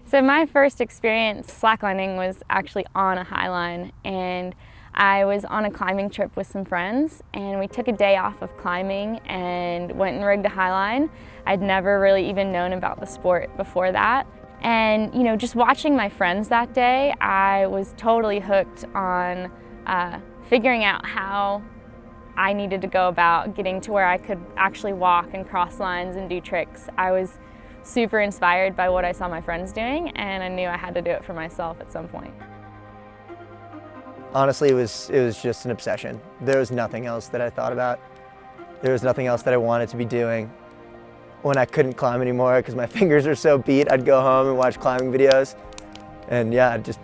So my first experience slacklining was actually on a highline, and I was on a climbing trip with some friends, and we took a day off of climbing and went and rigged a highline. I'd never really even known about the sport before that. And just watching my friends that day, I was totally hooked on figuring out how I needed to go about getting to where I could actually walk and cross lines and do tricks. I was super inspired by what I saw my friends doing, and I knew I had to do it for myself at some point. Honestly, it was just an obsession. There was nothing else that I thought about. There was nothing else that I wanted to be doing. When I couldn't climb anymore because my fingers were so beat, I'd go home and watch climbing videos. And yeah, I'd just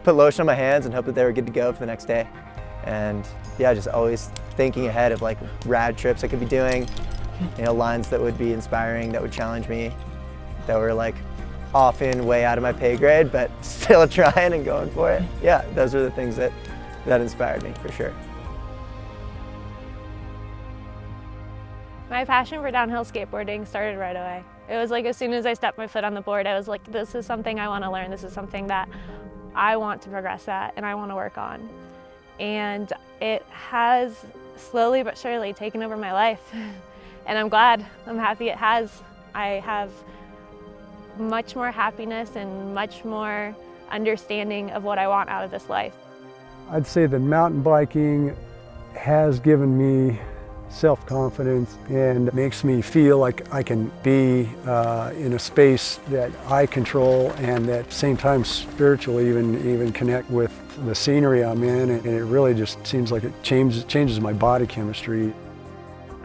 put lotion on my hands and hope that they were good to go for the next day. And yeah, just always thinking ahead of like rad trips I could be doing, lines that would be inspiring, that would challenge me, that were like often way out of my pay grade, but still trying and going for it. Yeah, those are the things that inspired me for sure. My passion for downhill skateboarding started right away. It was like as soon as I stepped my foot on the board, I was like, this is something I want to learn. This is something that I want to progress at and I want to work on. And it has slowly but surely taken over my life. And I'm glad, I'm happy it has. I have much more happiness and much more understanding of what I want out of this life. I'd say that mountain biking has given me self-confidence and makes me feel like I can be in a space that I control, and at the same time spiritually even connect with the scenery I'm in, and it really just seems like it changes my body chemistry.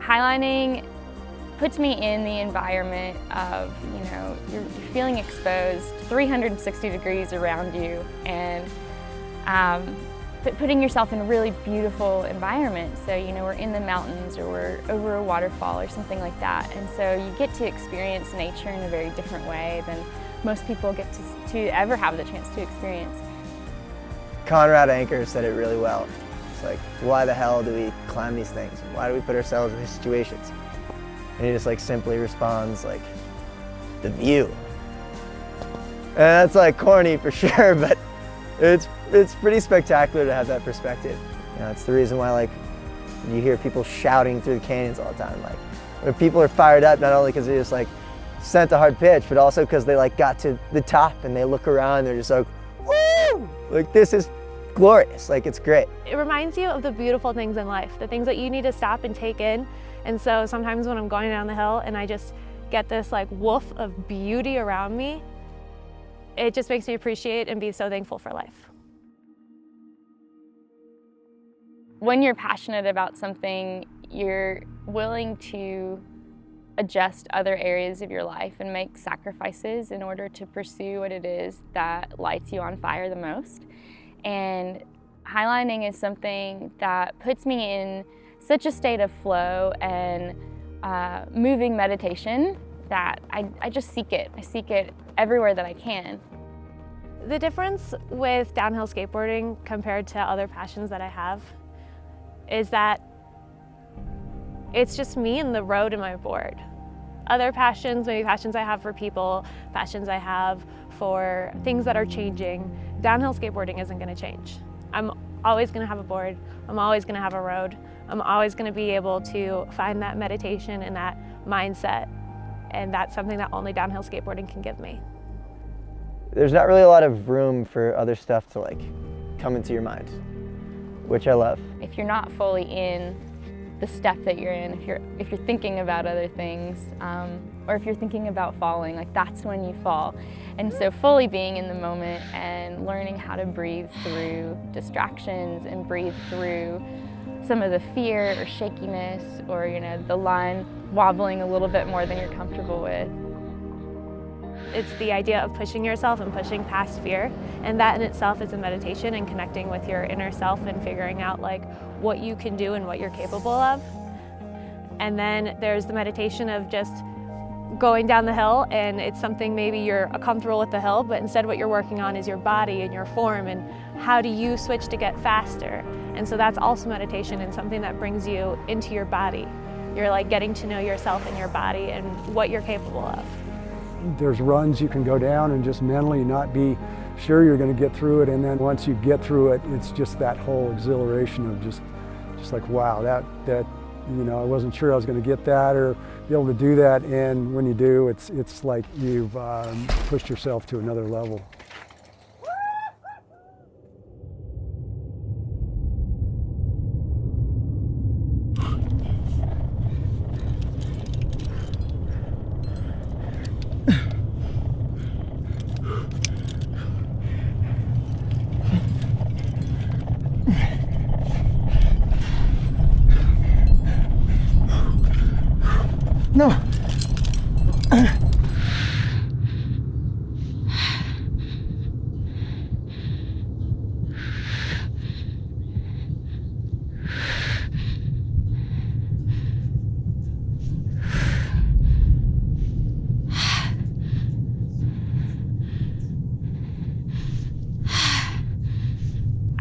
Highlining puts me in the environment of, you're feeling exposed 360 degrees around you, and putting yourself in a really beautiful environment. So, we're in the mountains or we're over a waterfall or something like that. And so you get to experience nature in a very different way than most people get to ever have the chance to experience. Conrad Anker said it really well. It's like, why the hell do we climb these things? Why do we put ourselves in these situations? And he just simply responds like, the view. And that's corny for sure, but it's pretty spectacular to have that perspective. It's the reason why you hear people shouting through the canyons all the time. When people are fired up, not only because they just sent a hard pitch, but also because they got to the top and they look around and they're just like, woo! This is glorious, it's great. It reminds you of the beautiful things in life, the things that you need to stop and take in. And so sometimes when I'm going down the hill and I just get this woof of beauty around me, it just makes me appreciate and be so thankful for life. When you're passionate about something, you're willing to adjust other areas of your life and make sacrifices in order to pursue what it is that lights you on fire the most. And highlining is something that puts me in such a state of flow and moving meditation that I just seek it. I seek it everywhere that I can. The difference with downhill skateboarding compared to other passions that I have is that it's just me and the road and my board. Other passions, maybe passions I have for people, passions I have for things that are changing, downhill skateboarding isn't going to change. I'm always going to have a board, I'm always going to have a road, I'm always going to be able to find that meditation and that mindset, and that's something that only downhill skateboarding can give me. There's not really a lot of room for other stuff to come into your mind, which I love. If you're not fully in the step that you're in, if you're thinking about other things, or if you're thinking about falling, that's when you fall. And so fully being in the moment and learning how to breathe through distractions and breathe through some of the fear or shakiness or the line wobbling a little bit more than you're comfortable with. It's the idea of pushing yourself and pushing past fear, and that in itself is a meditation and connecting with your inner self and figuring out what you can do and what you're capable of. And then there's the meditation of just going down the hill, and it's something maybe you're comfortable with the hill, but instead what you're working on is your body and your form and how do you switch to get faster. And so that's also meditation and something that brings you into your body. You're getting to know yourself and your body and what you're capable of. there's runs you can go down and just mentally not be sure you're going to get through it, and then once you get through it, it's just that whole exhilaration of just like, wow, that you know, I wasn't sure I was going to get that or be able to do that, and when you do, it's like you've pushed yourself to another level. No.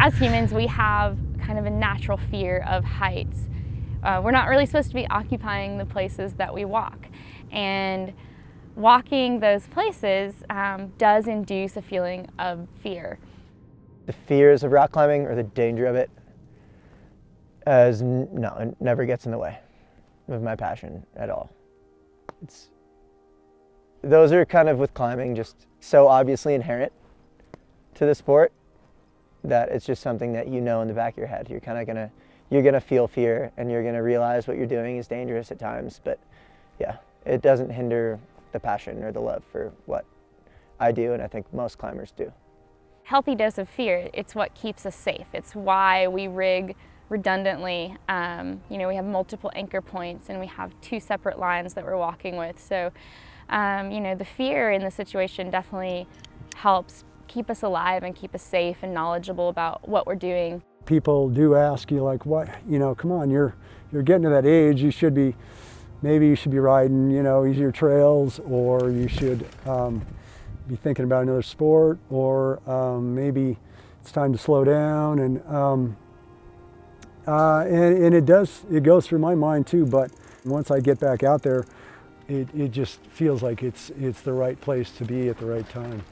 As humans, we have kind of a natural fear of heights. We're not really supposed to be occupying the places that we walk. And walking those places does induce a feeling of fear. The fears of rock climbing or the danger of it, no, it never gets in the way of my passion at all. Those are kind of, with climbing, just so obviously inherent to the sport that it's just something that you know in the back of your head. You're kind of you're gonna feel fear, and you're gonna realize what you're doing is dangerous at times, but yeah, it doesn't hinder the passion or the love for what I do, and I think most climbers do. Healthy dose of fear, it's what keeps us safe. It's why we rig redundantly. You know, we have multiple anchor points and we have 2 separate lines that we're walking with. So, you know, the fear in the situation definitely helps keep us alive and keep us safe and knowledgeable about what we're doing. People do ask you, like, what, you know, come on, you're getting to that age, maybe you should be riding, you know, easier trails, or you should be thinking about another sport, or maybe it's time to slow down, and it goes through my mind too, but once I get back out there, it just feels like it's the right place to be at the right time.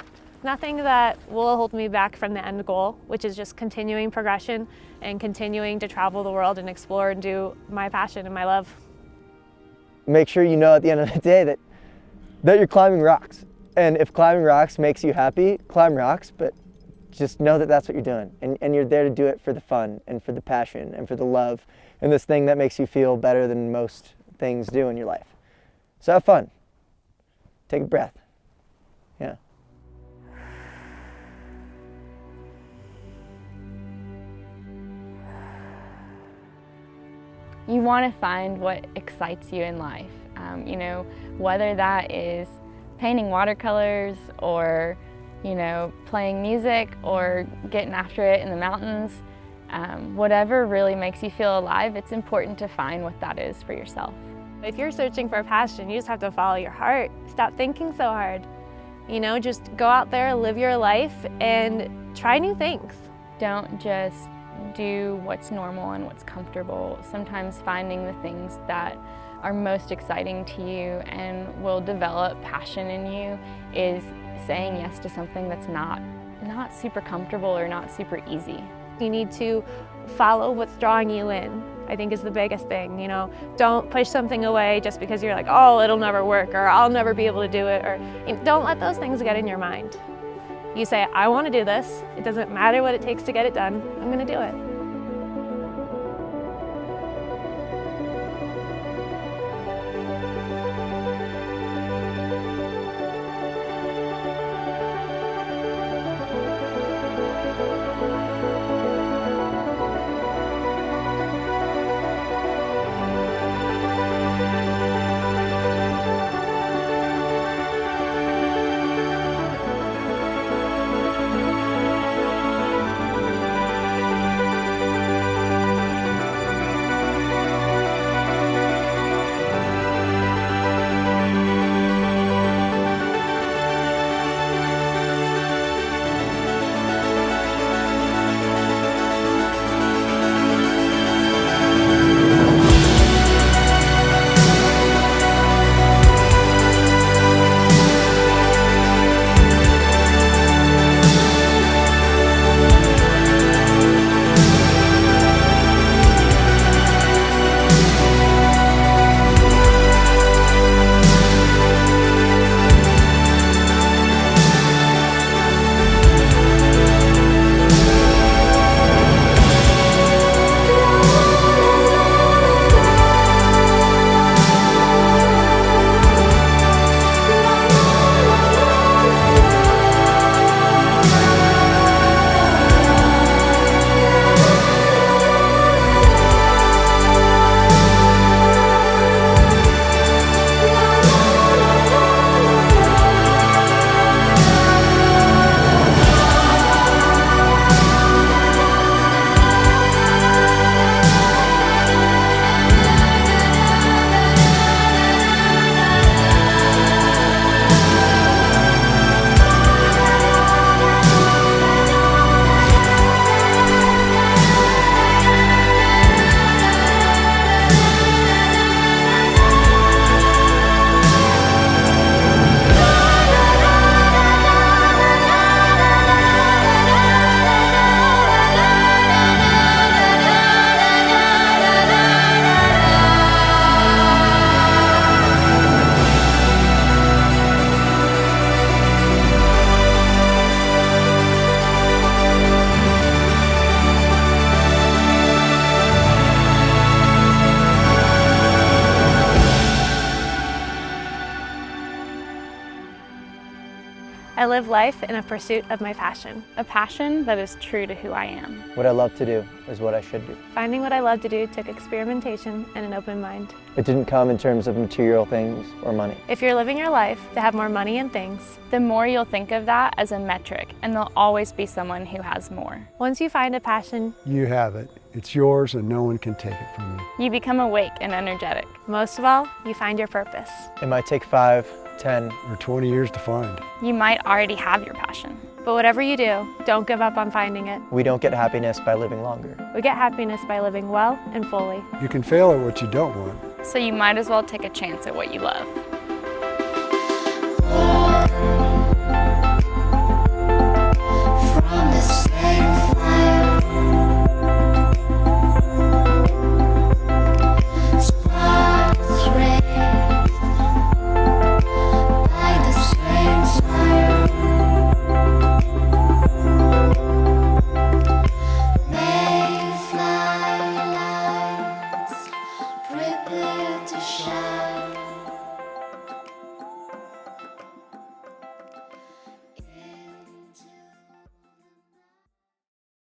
Nothing that will hold me back from the end goal, which is just continuing progression and continuing to travel the world and explore and do my passion and my love. Make sure you know at the end of the day that you're climbing rocks. And if climbing rocks makes you happy, climb rocks, but just know that that's what you're doing. And you're there to do it for the fun and for the passion and for the love and this thing that makes you feel better than most things do in your life. So have fun. Take a breath. Yeah. You want to find what excites you in life. You know, whether that is painting watercolors or, you know, playing music or getting after it in the mountains, whatever really makes you feel alive, it's important to find what that is for yourself. If you're searching for a passion, you just have to follow your heart. Stop thinking so hard. You know, just go out there, live your life, and try new things. Don't just do what's normal and what's comfortable. Sometimes finding the things that are most exciting to you and will develop passion in you is saying yes to something that's not super comfortable or not super easy. You need to follow what's drawing you in, I think, is the biggest thing. You know, don't push something away just because you're like, oh, it'll never work, or I'll never be able to do it, or don't let those things get in your mind. You say, I want to do this. It doesn't matter what it takes to get it done. I'm going to do it. I live life in a pursuit of my passion. A passion that is true to who I am. What I love to do is what I should do. Finding what I love to do took experimentation and an open mind. It didn't come in terms of material things or money. If you're living your life to have more money and things, The more you'll think of that as a metric, and there'll always be someone who has more. once you find a passion, You have it. It's yours and no one can take it from you. You become awake and energetic. most of all, you find your purpose. It might take 5, 10, Or 20 years to find. You might already have your passion. But whatever you do, don't give up on finding it. we don't get happiness by living longer. We get happiness by living well and fully. You can fail at what you don't want. So you might as well take a chance at what you love. From the same fire, sparks raised by the same fire. Mayfly lights prepare to shine.